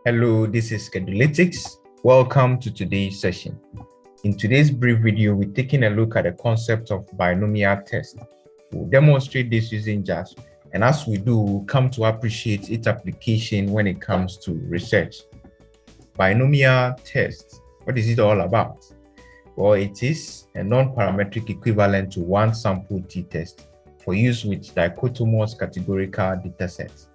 Hello, this is Schedulytics. Welcome to today's session. In today's brief video, we're taking a look at the concept of binomial test. We'll demonstrate this using JASP, and as we do, we'll come to appreciate its application when it comes to research. Binomial test, what is it all about? Well, it is a non-parametric equivalent to one sample t-test for use with dichotomous categorical datasets.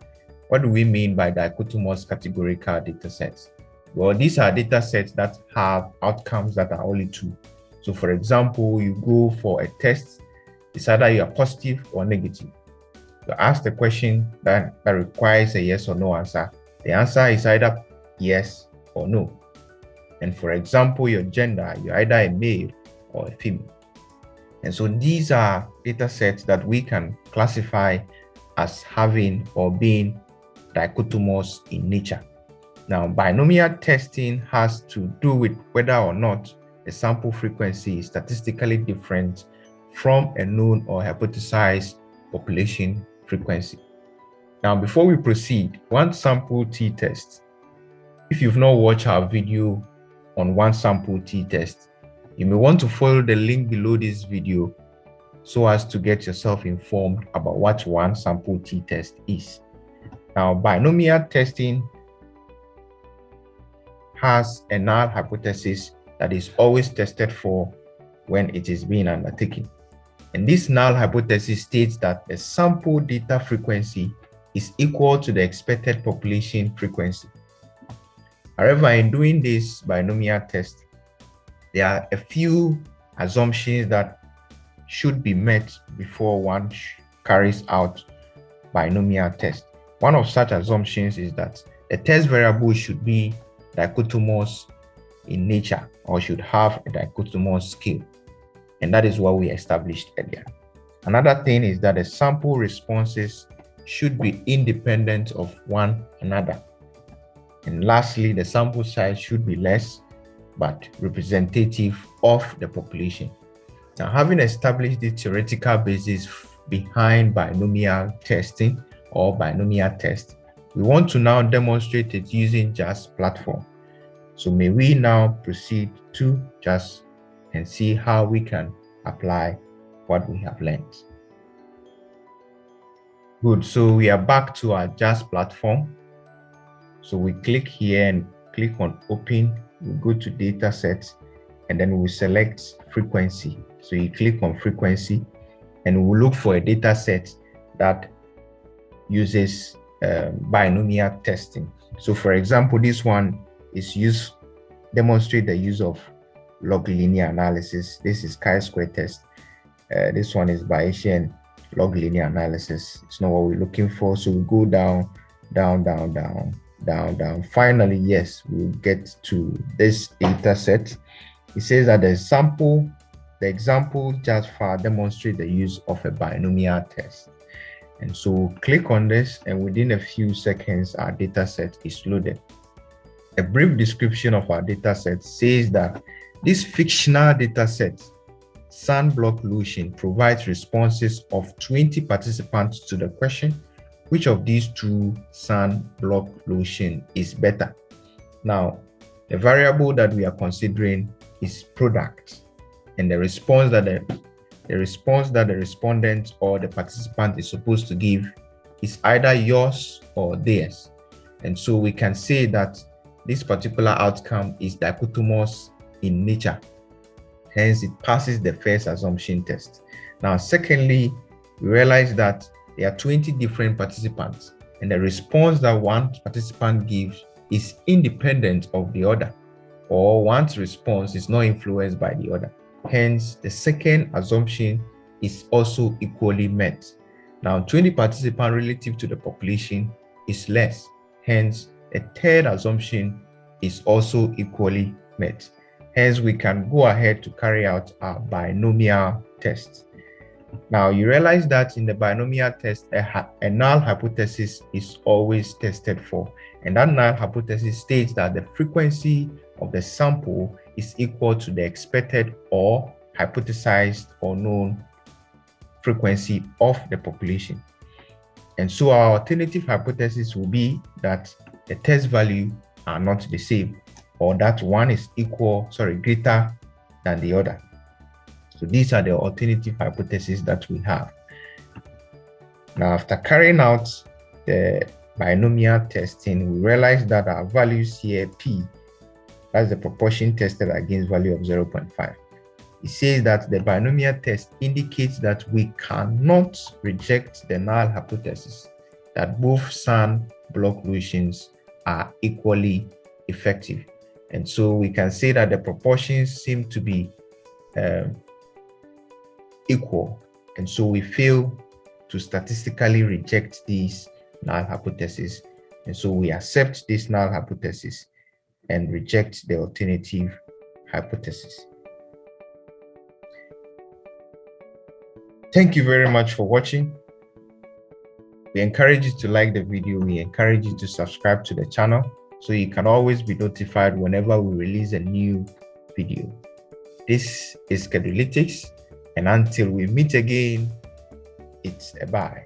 What do we mean by dichotomous categorical datasets? Well, these are datasets that have outcomes that are only two. So for example, you go for a test, it's either you are positive or negative. You ask the question that requires a yes or no answer. The answer is either yes or no. And for example, your gender, you're either a male or a female. And so these are datasets that we can classify as having or being dichotomous in nature. Now, binomial testing has to do with whether or not a sample frequency is statistically different from a known or hypothesized population frequency. Now, before we proceed, one sample t-test. If you've not watched our video on one sample t-test, you may want to follow the link below this video so as to get yourself informed about what one sample t-test is. Now, binomial testing has a null hypothesis that is always tested for when it is being undertaken. And this null hypothesis states that the sample data frequency is equal to the expected population frequency. However, in doing this binomial test, there are a few assumptions that should be met before one carries out binomial test. One of such assumptions is that the test variable should be dichotomous in nature or should have a dichotomous scale. And that is what we established earlier. Another thing is that the sample responses should be independent of one another. And lastly, the sample size should be less but representative of the population. Now, having established the theoretical basis behind binomial testing or binomial test, we want to now demonstrate it using JASP platform. So may we now proceed to JASP and see how we can apply what we have learned. Good, so we are back to our JASP platform. So we click here and click on open, we go to data sets, and then we select frequency. So you click on frequency and we'll look for a data set that uses binomial testing. So for example, this one is demonstrate the use of log linear analysis. This is chi-square test. This one is Bayesian log linear analysis. It's not what we're looking for. So we go down, down, down, down, down, down. Finally, yes, we'll get to this data set. It says that the example just far demonstrate the use of a binomial test. And so we'll click on this, and within a few seconds, our data set is loaded. A brief description of our data set says that this fictional data set, Sandblock Lucian, provides responses of 20 participants to the question, which of these two Sandblock Lucian is better? Now, the variable that we are considering is product, and the response that the respondent or the participant is supposed to give is either yours or theirs. And so we can say that this particular outcome is dichotomous in nature. Hence, it passes the first assumption test. Now, secondly, we realize that there are 20 different participants, and the response that one participant gives is independent of the other, or one's response is not influenced by the other. Hence, the second assumption is also equally met. Now, 20 participants relative to the population is less. Hence, the third assumption is also equally met. Hence, we can go ahead to carry out our binomial test. Now, you realize that in the binomial test, a null hypothesis is always tested for. And that null hypothesis states that the frequency of the sample is equal to the expected or hypothesized or known frequency of the population. And so our alternative hypothesis will be that the test value are not the same, or that one is greater than the other. So these are the alternative hypotheses that we have. Now, after carrying out the binomial testing, we realize that our values here, P, that's the proportion tested against value of 0.5. It says that the binomial test indicates that we cannot reject the null hypothesis that both SAN block Lewisians are equally effective. And so we can say that the proportions seem to be equal. And so we fail to statistically reject these null hypotheses. And so we accept this null hypothesis and reject the alternative hypothesis. Thank you very much for watching. We encourage you to like the video. We encourage you to subscribe to the channel so you can always be notified whenever we release a new video. This is Schedulytics, and until we meet again, it's a bye.